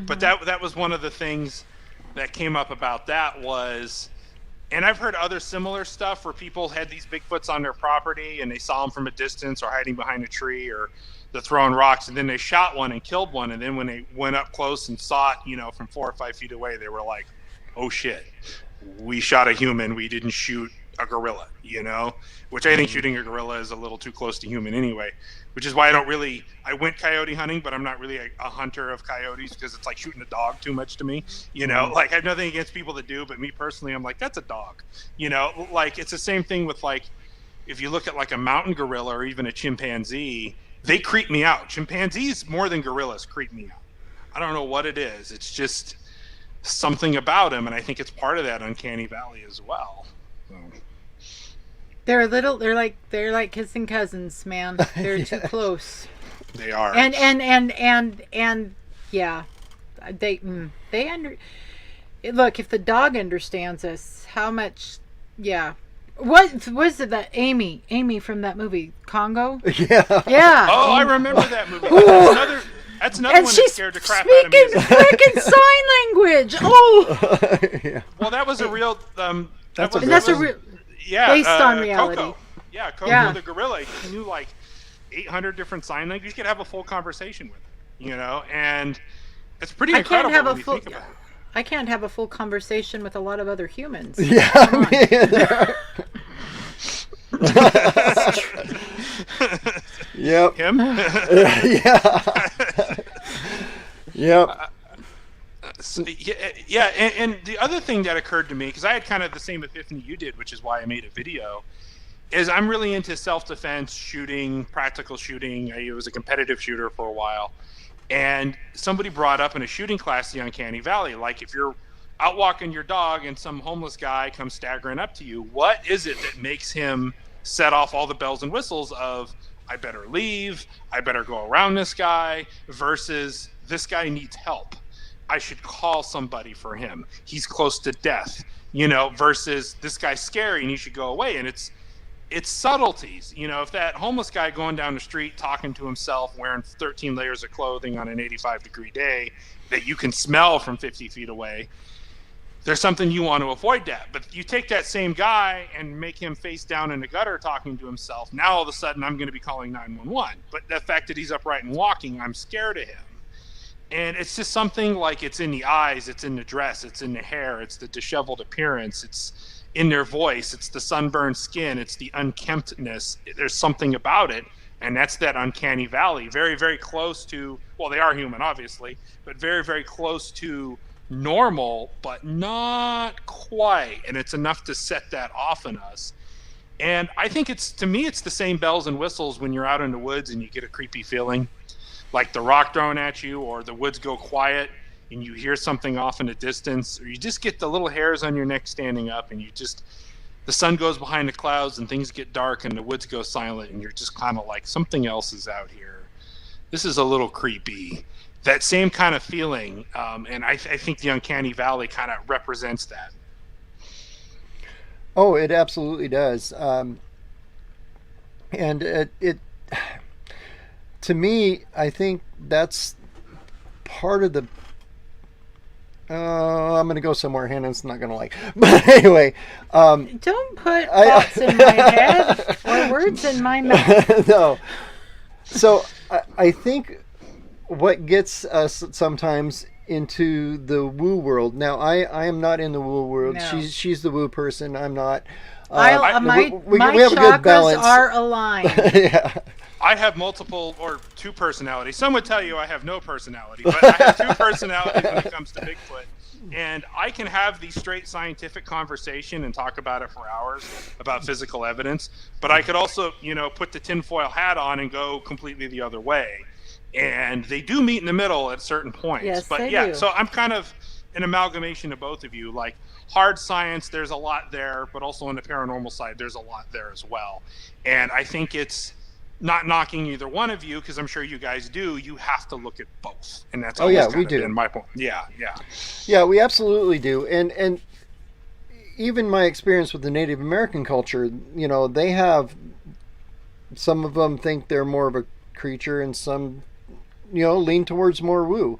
but that was one of the things that came up about that was, and I've heard other similar stuff where people had these Bigfoots on their property and they saw them from a distance or hiding behind a tree or they're throwing rocks, and then they shot one and killed one, and then when they went up close and saw it, from 4 or 5 feet away, they were like, oh shit. We shot a human, we didn't shoot a gorilla, which I think shooting a gorilla is a little too close to human anyway, which is why I went coyote hunting, but I'm not really a hunter of coyotes because it's like shooting a dog too much to me, like I have nothing against people that do, but me personally, I'm like, that's a dog, like it's the same thing with like, if you look at like a mountain gorilla or even a chimpanzee, they creep me out. Chimpanzees more than gorillas creep me out. I don't know what it is. It's just something about him, and I think it's part of that Uncanny Valley as well. So. They're little. They're like kissing cousins, man. They're too close. They are. And yeah, they look. If the dog understands us, how much? Yeah. What was it that Amy from that movie Congo? Yeah. Yeah. Oh, I remember that movie. That's another one that scared the crap out of me. Speaking freaking sign language. Oh. Yeah. Well, that was a real. That's a real. Yeah, based on reality. Coco. Yeah, Coco the gorilla. He knew like 800 different sign language. You could have a full conversation with him, you know, and it's pretty incredible when you think about it. I can't have a full conversation with a lot of other humans. Yeah. Yep. Him? Yeah. Yep. So, yeah, and the other thing that occurred to me, because I had kind of the same epiphany you did, which is why I made a video, is I'm really into self-defense, shooting, practical shooting. I was a competitive shooter for a while. And somebody brought up in a shooting class the Uncanny Valley, like if you're out walking your dog and some homeless guy comes staggering up to you, what is it that makes him set off all the bells and whistles of, I better leave, I better go around this guy, versus this guy needs help, I should call somebody for him, he's close to death, you know, versus this guy's scary and he should go away. And it's subtleties, you know. If that homeless guy going down the street talking to himself wearing 13 layers of clothing on an 85-degree day that you can smell from 50 feet away, there's something you want to avoid that. But you take that same guy and make him face down in the gutter talking to himself, now all of a sudden I'm going to be calling 911. But the fact that he's upright and walking, I'm scared of him. And it's just something like, it's in the eyes, it's in the dress, it's in the hair, it's the disheveled appearance, it's in their voice, it's the sunburned skin, it's the unkemptness. There's something about it, and that's that uncanny valley. Very, very close to, well, they are human, obviously, but very, very close to normal, but not quite. And it's enough to set that off in us. And I think to me, it's the same bells and whistles when you're out in the woods and you get a creepy feeling, like the rock thrown at you, or the woods go quiet and you hear something off in the distance, or you just get the little hairs on your neck standing up, and the sun goes behind the clouds and things get dark and the woods go silent, and you're just kind of like, something else is out here. This is a little creepy. That same kind of feeling, and I think the Uncanny Valley kind of represents that. Oh, it absolutely does. And it to me, I think that's part of the I'm going to go somewhere Hannah's not going to like. But anyway. Don't put thoughts in my head or words in my mouth. No. So I think what gets us sometimes into the woo world. Now, I am not in the woo world. No. She's the woo person. I'm not. My have a good balance. chakras are aligned. Yeah. I have multiple or two personalities. Some would tell you I have no personality, but I have two personalities when it comes to Bigfoot. And I can have the straight scientific conversation and talk about it for hours about physical evidence, but I could also, put the tinfoil hat on and go completely the other way. And they do meet in the middle at certain points. Yes, but they yeah, do. so I'm kind of an amalgamation of both of you. Like hard science, there's a lot there, but also on the paranormal side, there's a lot there as well. And I think it's not knocking either one of you, because I'm sure you guys do. You have to look at both, and that's always we do. Been my point. Yeah. Yeah, we absolutely do. And even my experience with the Native American culture, they have, some of them think they're more of a creature, and some, lean towards more woo.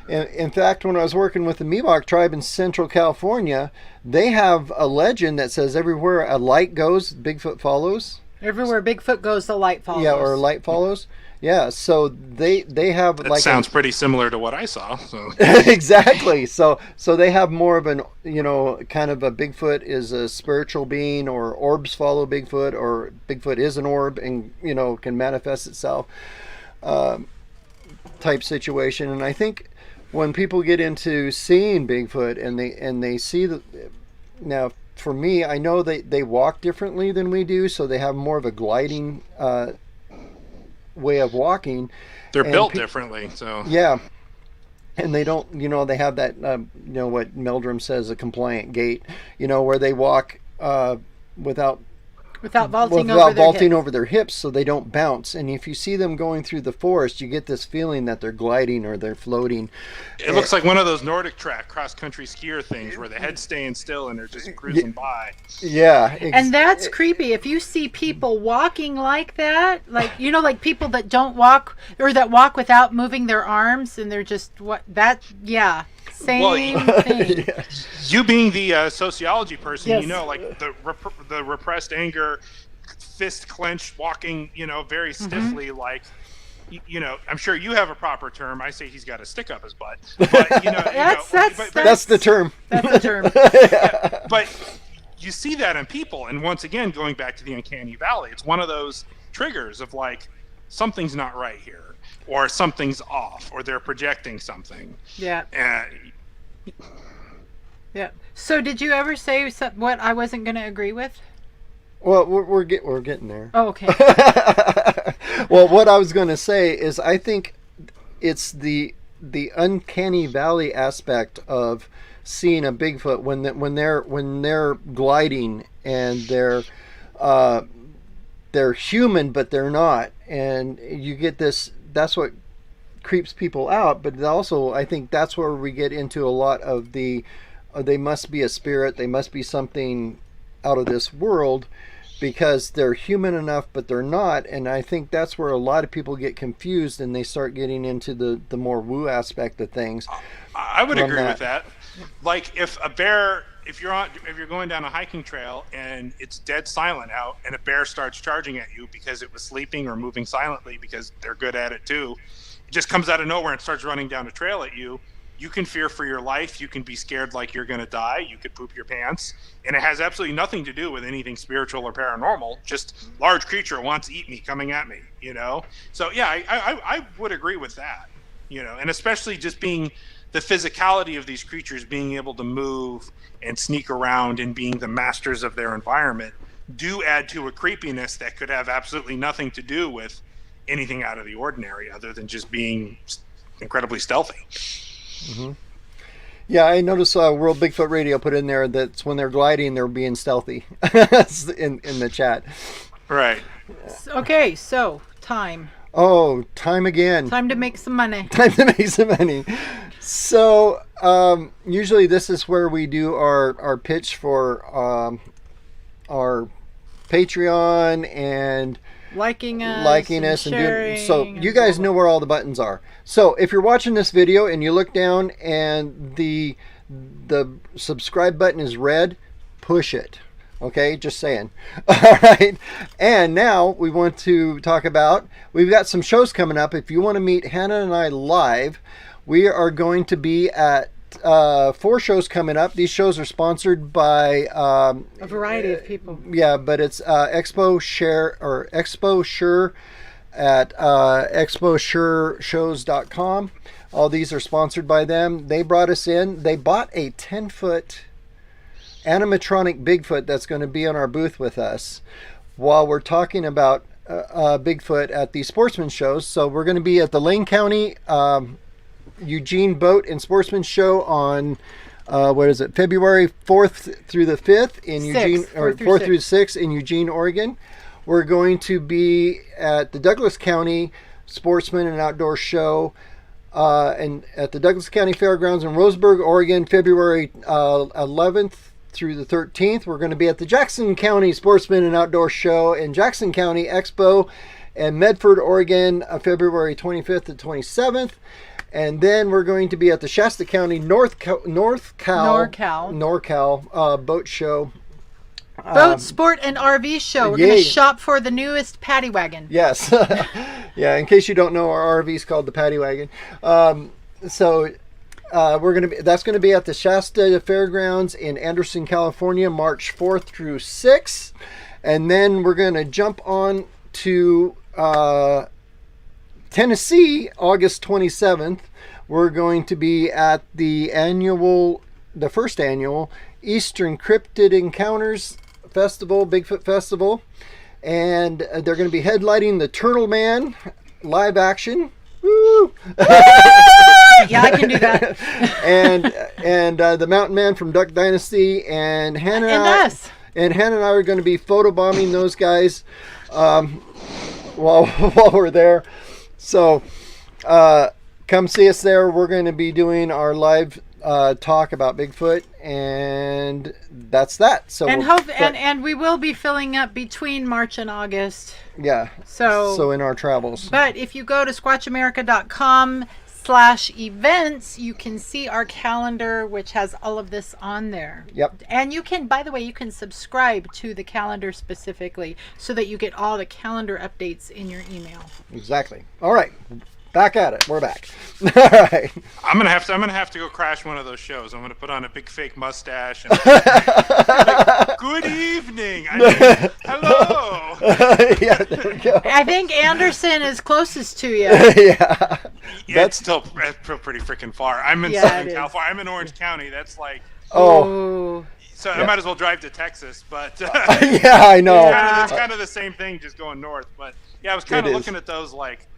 In fact, when I was working with the Miwok tribe in Central California, they have a legend that says everywhere a light goes, Bigfoot follows. Everywhere Bigfoot goes, the light follows. Yeah, or light follows. Yeah, so they have that sounds pretty similar to what I saw. So exactly. So they have more of an kind of a Bigfoot is a spiritual being, or orbs follow Bigfoot, or Bigfoot is an orb and can manifest itself type situation. And I think when people get into seeing Bigfoot and they see now. For me, I know they walk differently than we do, so they have more of a gliding way of walking. They're built differently, so yeah. And they don't, they have that, what Meldrum says, a compliant gait, where they walk without Without vaulting over their hips, so they don't bounce. And if you see them going through the forest, you get this feeling that they're gliding or they're floating. It looks like one of those Nordic track cross-country skier things where the head's staying still and they're just cruising by. Yeah. And that's creepy. If you see people walking like that, like, you know, like people that don't walk or that walk without moving their arms and they're just same thing. Yeah. You being the sociology person, Yes. you know, like the repressed anger, fist clenched, walking, you know, very stiffly, like, you know, I'm sure you have a proper term. I say he's got a stick up his butt. But, you know, that's the term. That's the term. Yeah, but you see that in people. And once again, going back to the Uncanny Valley, it's one of those triggers of like, something's not right here, or something's off, or they're projecting something. Yeah. Yeah. So did you ever say what I wasn't going to agree with? Well, we're getting there. Oh, okay. Well, what I was going to say is I think it's the Uncanny Valley aspect of seeing a Bigfoot when they're gliding and they're human but they're not, and you get this. That's what creeps people out. But also, I think that's where we get into a lot of the they must be a spirit, they must be something out of this world, because they're human enough but they're not. And I think that's where a lot of people get confused and they start getting into the more woo aspect of things. I would agree with that. Like if you're going down a hiking trail and it's dead silent out and a bear starts charging at you because it was sleeping or moving silently, because they're good at it too, it just comes out of nowhere and starts running down a trail at you. You can fear for your life. You can be scared like you're going to die. You could poop your pants. And it has absolutely nothing to do with anything spiritual or paranormal. Just large creature wants to eat me, coming at me, you know? So, yeah, I would agree with that, you know? And especially just being the physicality of these creatures, being able to move and sneak around and being the masters of their environment, do add to a creepiness that could have absolutely nothing to do with anything out of the ordinary other than just being incredibly stealthy. Mm-hmm. Yeah, I noticed World Bigfoot Radio put in there that when they're gliding, they're being stealthy in the chat. Right. Okay, so time. Oh, time again. Time to make some money. Time to make some money. So usually this is where we do our pitch for our Patreon and liking us and doing, so you guys know where all the buttons are. So if you're watching this video and you look down and the subscribe button is red, push it. Okay, just saying. All right. And now we want to talk about, we've got some shows coming up. If you want to meet Hannah and I live, we are going to be at 4 shows coming up. These shows are sponsored by a variety of people. Yeah, but it's Expo Sure at exposureshows.com. All these are sponsored by them. They brought us in. They bought a 10-foot animatronic Bigfoot that's going to be on our booth with us while we're talking about Bigfoot at the sportsman shows. So we're going to be at the Lane County Eugene Boat and Sportsman Show on February 4th through the 5th in Eugene, or 4th through 6th in Eugene, Oregon. We're going to be at the Douglas County Sportsman and Outdoor Show and at the Douglas County Fairgrounds in Roseburg, Oregon, February 11th through the 13th. We're going to be at the Jackson County Sportsman and Outdoor Show and Jackson County Expo in Medford, Oregon, February 25th to 27th. And then we're going to be at the Shasta County NorCal Boat Show. Boat, Sport, and RV Show. We're going to shop for the newest paddy wagon. Yes. Yeah, in case you don't know, our RV is called the paddy wagon. That's going to be at the Shasta Fairgrounds in Anderson, California, March 4th through 6th. And then we're going to jump on to Tennessee, August 27th. We're going to be at the first annual Eastern Cryptid Encounters Festival, Bigfoot Festival. And they're going to be headlighting the Turtle Man live action. Woo! Yeah, I can do that. and the Mountain Man from Duck Dynasty, and Hannah and us. And Hannah and I are going to be photobombing those guys while we're there. So come see us there. We're going to be doing our live talk about Bigfoot, and that's that. So and we will be filling up between March and August. Yeah. So in our travels. But if you go to squatchamerica.com/events, you can see our calendar, which has all of this on there. Yep. And you can, by the way, you can subscribe to the calendar specifically so that you get all the calendar updates in your email. Exactly. All right. Back at it. We're back. All right. I'm gonna have to go crash one of those shows. I'm gonna put on a big fake mustache and like, good evening. Hello. Yeah, there we go. I think Anderson is closest to you. Yeah. That's still pretty freaking far. I'm in Southern California. I'm in Orange County. That's like Oh. So I might as well drive to Texas, but yeah, I know. It's kind of the same thing, just going north. But yeah, I was kind of looking at those like,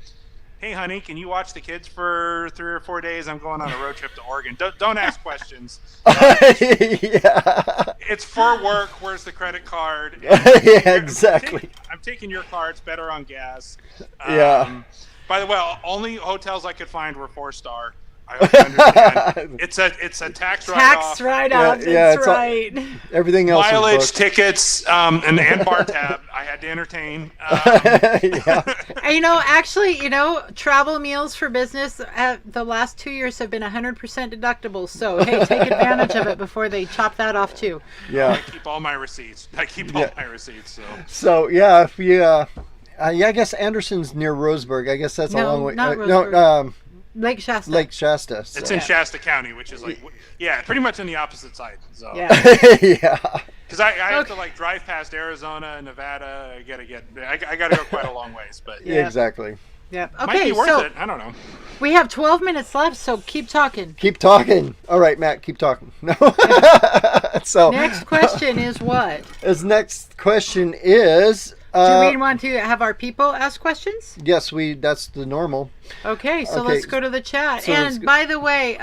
hey, honey, can you watch the kids for 3 or 4 days? I'm going on a road trip to Oregon. Don't ask questions. Yeah. It's for work. Where's the credit card? Yeah, exactly. I'm taking your car. It's better on gas. Yeah. By the way, only hotels I could find were 4-star. I hope you understand. It's a tax write-off. Tax write-off. Yeah, that's right. Everything else. Mileage, tickets, and bar tab. I had to entertain. Yeah. Actually, travel meals for business the last 2 years have been 100% deductible. So, hey, take advantage of it before they chop that off too. Yeah. I keep all my receipts. So yeah, if you, I guess Anderson's near Roseburg. I guess that's a long way. Not Roseburg. Lake Shasta. Lake Shasta. So. It's in Shasta County, which is like, pretty much on the opposite side. So. Yeah. Yeah. Because I have to like drive past Arizona, Nevada. I gotta go quite a long ways, but Yeah, exactly. Yeah. Okay. Might be worth it. I don't know. We have 12 minutes left, so keep talking. Keep talking. All right, Matt, keep talking. No. So next question is what? His next question is. Do we want to have our people ask questions? Yes, that's the normal. Okay, so let's go to the chat. So and by the way,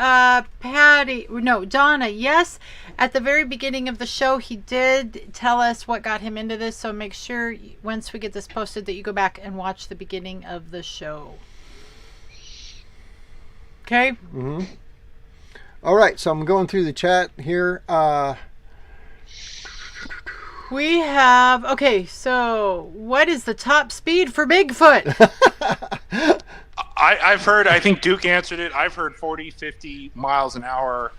Donna, yes, at the very beginning of the show, he did tell us what got him into this. So make sure once we get this posted that you go back and watch the beginning of the show. Okay? Mm-hmm. All right, so I'm going through the chat here. We have, so what is the top speed for Bigfoot? I've heard, I think Duke answered it. I've heard 40, 50 miles an hour.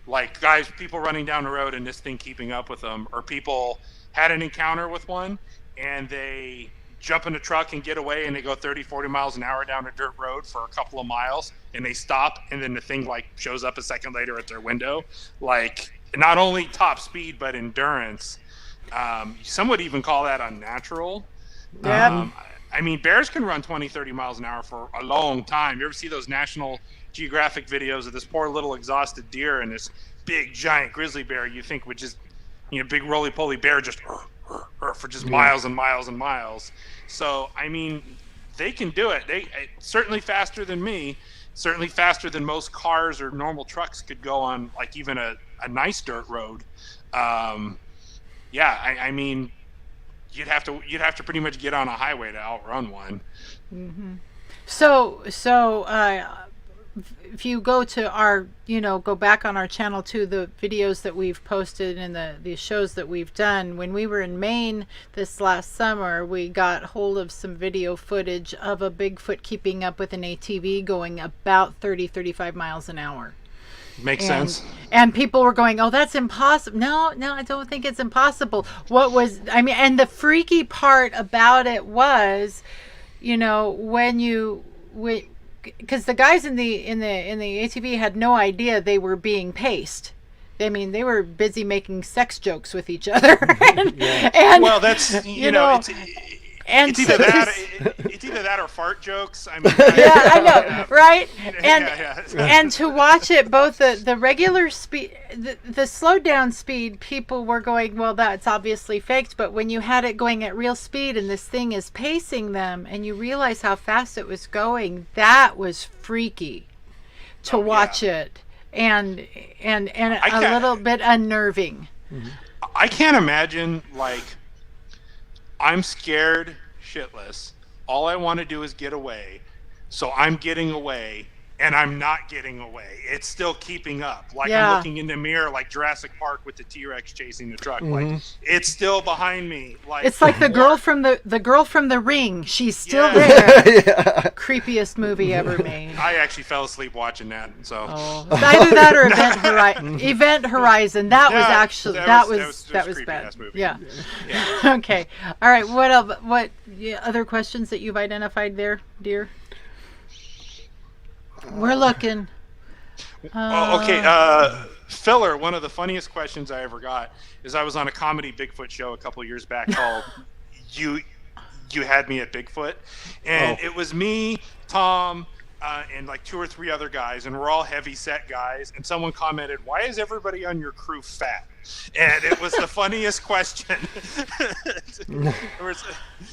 Like people running down the road and this thing keeping up with them. Or people had an encounter with one and they jump in a truck and get away and they go 30, 40 miles an hour down a dirt road for a couple of miles and they stop and then the thing like shows up a second later at their window. Like not only top speed, but endurance. Some would even call that unnatural. Yeah. I mean, bears can run 20, 30 miles an hour for a long time. You ever see those National Geographic videos of this poor little exhausted deer and this big giant grizzly bear you think would just, big roly-poly bear just for just miles and miles and miles. So, I mean, they can do it. They certainly faster than me, certainly faster than most cars or normal trucks could go on, like even a nice dirt road. I mean, you'd have to pretty much get on a highway to outrun one. Mm-hmm. So if you go to our, go back on our channel to the videos that we've posted and the shows that we've done. When we were in Maine this last summer, we got hold of some video footage of a Bigfoot keeping up with an ATV going about 30, 35 miles an hour. Makes sense. And people were going, oh, that's impossible. No, I don't think it's impossible. And the freaky part about it was, because the guys in the ATV had no idea they were being paced. I mean, they were busy making sex jokes with each other. and well, that's, it's either that or fart jokes. I mean, yeah, I know, right? And to watch it, both the regular speed, the slowed down speed, people were going, well, that's obviously faked. But when you had it going at real speed and this thing is pacing them, and you realize how fast it was going, that was freaky to watch it, and a little bit unnerving. Mm-hmm. I can't imagine, like, I'm scared shitless. All I want to do is get away. So I'm getting away, and I'm not getting away. It's still keeping up. Like I'm looking in the mirror, like Jurassic Park with the T-Rex chasing the truck. Like it's still behind me. Like it's like the girl from the Ring. She's still there. Creepiest movie ever made. I actually fell asleep watching that. So either that or Event Horizon. That was actually that was bad. Yeah. Okay. All right. What else? What other questions that you've identified there, dear? We're looking. Filler, one of the funniest questions I ever got is I was on a comedy Bigfoot show a couple years back called You Had Me at Bigfoot. And it was me, Tom, and like 2 or 3 other guys, and we're all heavy set guys. And someone commented, "Why is everybody on your crew fat?" And it was the funniest question.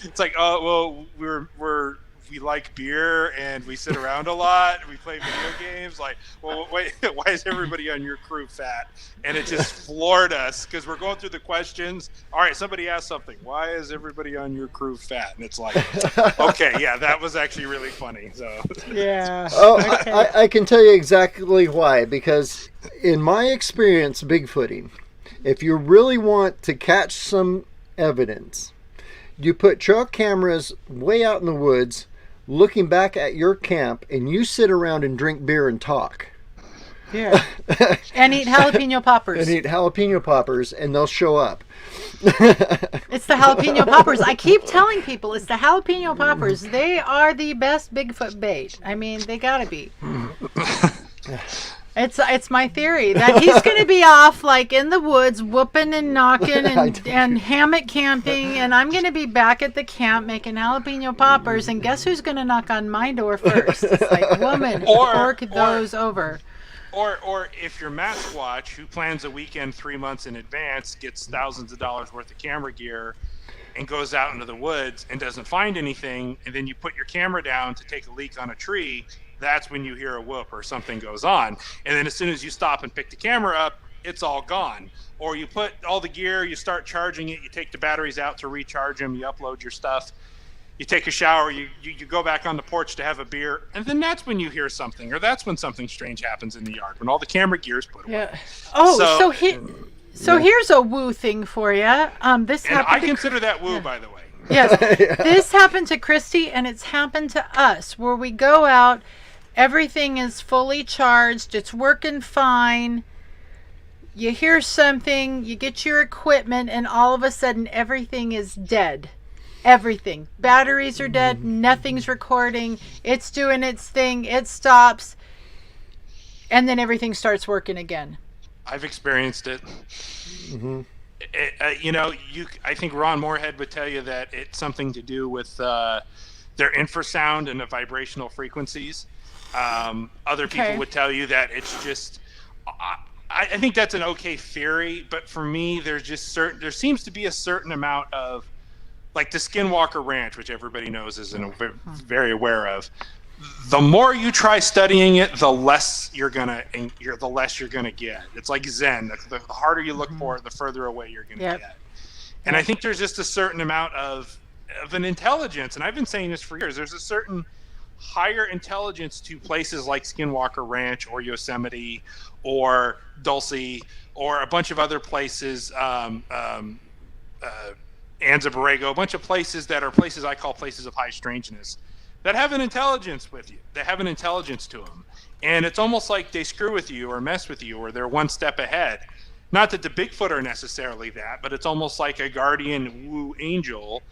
It's like, oh, well, we like beer and we sit around a lot. We play video games. Like, well, wait, why is everybody on your crew fat? And it just floored us because we're going through the questions. All right, somebody asked something. Why is everybody on your crew fat? And it's like, okay, yeah, that was actually really funny. So yeah. Okay. I can tell you exactly why. Because in my experience Bigfooting, if you really want to catch some evidence, you put trail cameras way out in the woods looking back at your camp, and you sit around and drink beer and talk. Yeah. And eat jalapeno poppers. And they'll show up. It's the jalapeno poppers. I keep telling people it's the jalapeno poppers. They are the best Bigfoot bait. I mean, they gotta be. It's my theory that he's going to be off like in the woods whooping and knocking and hammock camping, and I'm going to be back at the camp making jalapeno poppers, and guess who's going to knock on my door first? It's like, woman, fork those over. Or if you're MattSquatch, who plans a weekend 3 months in advance, gets thousands of dollars worth of camera gear, and goes out into the woods and doesn't find anything, and then you put your camera down to take a leak on a tree, that's when you hear a whoop or something goes on. And then as soon as you stop and pick the camera up, it's all gone. Or you put all the gear, you start charging it, you take the batteries out to recharge them, you upload your stuff, you take a shower, you go back on the porch to have a beer, and then that's when you hear something, or that's when something strange happens in the yard, when all the camera gear is put away. Yeah. Oh, so here's a woo thing for you. This happened. I consider that woo, by the way. Yes. This happened to Christy, and it's happened to us, where we go out, everything is fully charged, it's working fine. You hear something, you get your equipment, and all of a sudden everything is dead. Everything. Batteries are dead, nothing's recording, it's doing its thing, it stops, and then everything starts working again. I've experienced it. Mm-hmm. I think Ron Moorhead would tell you that it's something to do with their infrasound and the vibrational frequencies. Other people would tell you that it's just. I think that's an okay theory, but for me, there seems to be a certain amount of, like the Skinwalker Ranch, which everybody knows is very aware of. The more you try studying it, the less you're gonna get. It's like Zen. The harder you look for it, the further away you're gonna get. And I think there's just a certain amount of an intelligence, and I've been saying this for years. There's a certain higher intelligence to places like Skinwalker Ranch or Yosemite or Dulce or a bunch of other places, Anza Borrego, a bunch of places that are places I call places of high strangeness, that have an intelligence with you. They have an intelligence to them. And it's almost like they screw with you or mess with you, or they're one step ahead. Not that the Bigfoot are necessarily that, but it's almost like a guardian woo angel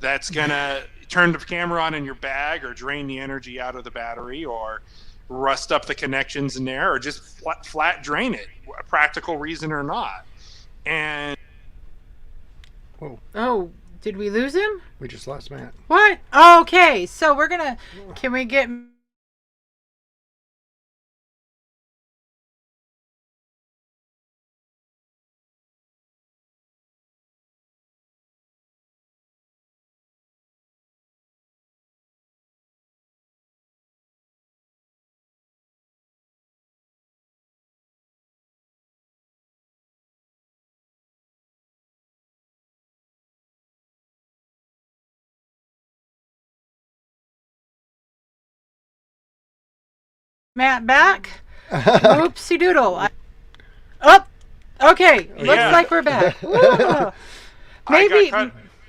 that's going to turn the camera on in your bag or drain the energy out of the battery or rust up the connections in there or just flat drain it, a practical reason or not. And oh, did we lose him? We just lost Matt. What? Okay, so can we get Matt back? Oopsie doodle. Up. Okay. Looks like we're back. Maybe.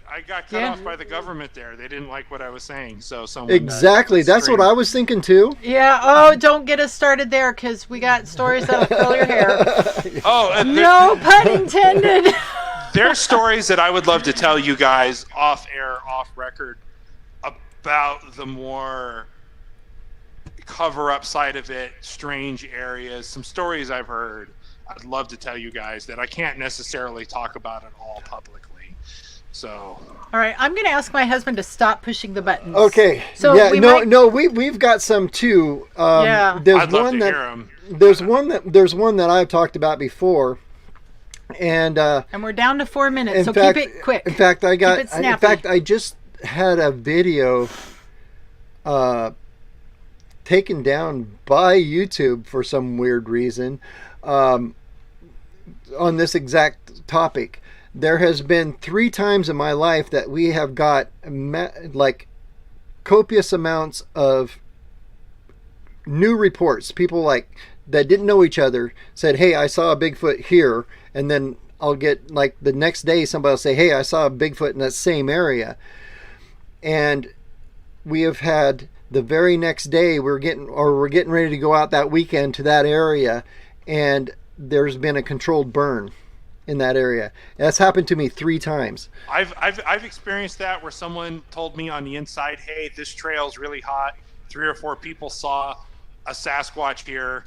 I got cut off by the government there. They didn't like what I was saying, so someone exactly. That's what I was thinking too. Yeah. Oh, don't get us started there, because we got stories that'll curl your hair. Oh, no pun intended. There's stories that I would love to tell you guys off air, off record, about the more cover-up side of it, strange areas, some stories I've heard. I'd love to tell you guys that I can't necessarily talk about it all publicly. So. All right, I'm going to ask my husband to stop pushing the buttons. Okay. So we've got some too. Yeah. I'd love to hear them. There's one that I've talked about before, and we're down to 4 minutes, so keep it quick. In fact, I just had a video taken down by YouTube for some weird reason on this exact topic. There has been 3 times in my life that we have got like copious amounts of new reports. People like that didn't know each other said, "Hey, I saw a Bigfoot here," and then I'll get like the next day somebody will say, "Hey, I saw a Bigfoot in that same area." And we have had the very next day we're getting ready to go out that weekend to that area, and there's been a controlled burn in that area. That's happened to me 3 times. I've experienced that where someone told me on the inside, "Hey, this trail's really hot. 3 or 4 people saw a Sasquatch here.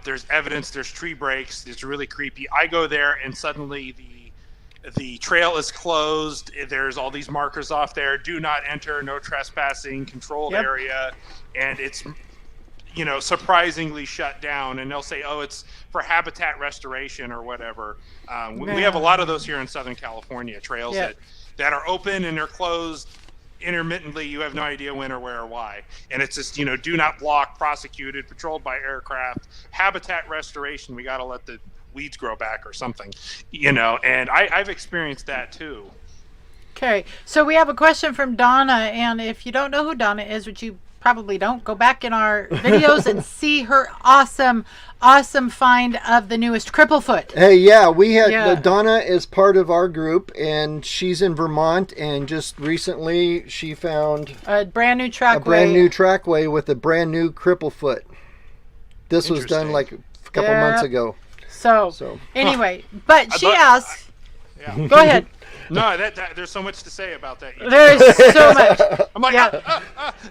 There's evidence. There's tree breaks. It's really creepy." I go there and suddenly the trail is closed. There's all these markers off there. Do not enter. No trespassing. Controlled area, and it's surprisingly shut down. And they'll say, "Oh, it's for habitat restoration or whatever." We have a lot of those here in Southern California, trails that are open and they're closed intermittently. You have no idea when or where or why. And it's just, do not block, prosecuted, patrolled by aircraft, habitat restoration. We got to let the weeds grow back or something, and I've experienced that too. Okay. So we have a question from Donna. And if you don't know who Donna is, which you probably don't, go back in our videos and see her awesome find of the newest Cripplefoot. Hey, yeah, we had Donna is part of our group, and she's in Vermont, and just recently she found a brand new trackway with a brand new Cripplefoot. This was done like a couple months ago. So anyway, but she asks. Yeah. Go ahead. No, there's so much to say about that. There's so much. I'm like,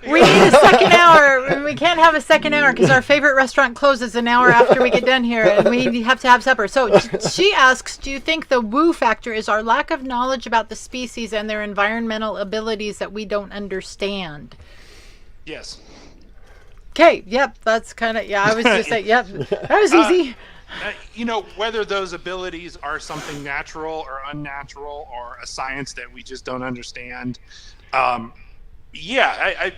we need a second hour, and we can't have a second hour because our favorite restaurant closes an hour after we get done here, and we have to have supper. So she asks, do you think the woo factor is our lack of knowledge about the species and their environmental abilities that we don't understand? Yes. Okay, yep, that's kind of, I was just saying, yep, that was easy. Whether those abilities are something natural or unnatural or a science that we just don't understand. I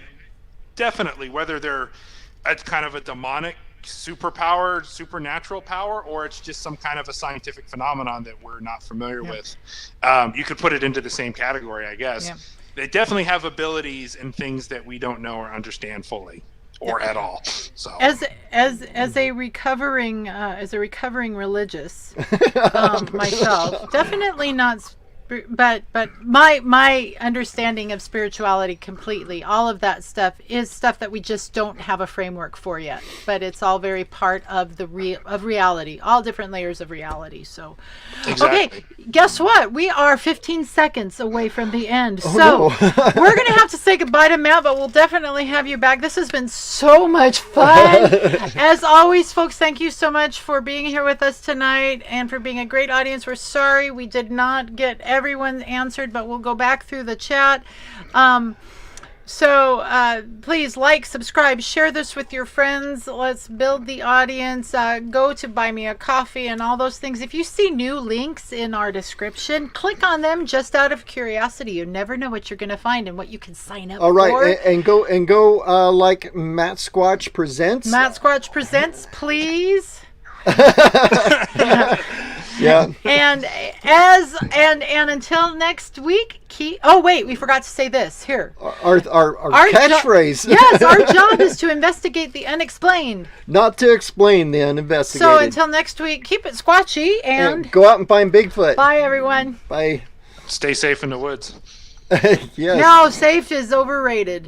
definitely, whether they're kind of a demonic superpower, supernatural power, or it's just some kind of a scientific phenomenon that we're not familiar with. You could put it into the same category, I guess. Yeah. They definitely have abilities and things that we don't know or understand fully. Or at all. So as a recovering religious myself, definitely not. But my understanding of spirituality completely, all of that stuff is stuff that we just don't have a framework for yet. But it's all very part of of reality, all different layers of reality. So, exactly. Okay, guess what? We are 15 seconds away from the end. We're gonna have to say goodbye to Matt, but we'll definitely have you back. This has been so much fun. As always, folks, thank you so much for being here with us tonight and for being a great audience. We're sorry we did not get everyone answered, but we'll go back through the chat. Please like, subscribe, share this with your friends. Let's build the audience. Go to Buy Me a Coffee and all those things. If you see new links in our description, click on them just out of curiosity. You never know what you're going to find and what you can sign up for. All right, and go like MattSquatch Presents. MattSquatch Presents, please. Yeah. And until next week, wait, we forgot to say this. Here. Our catchphrase. Yes, our job is to investigate the unexplained. Not to explain the uninvestigated. So until next week, keep it squatchy and go out and find Bigfoot. Bye, everyone. Bye. Stay safe in the woods. Yes. No, safe is overrated.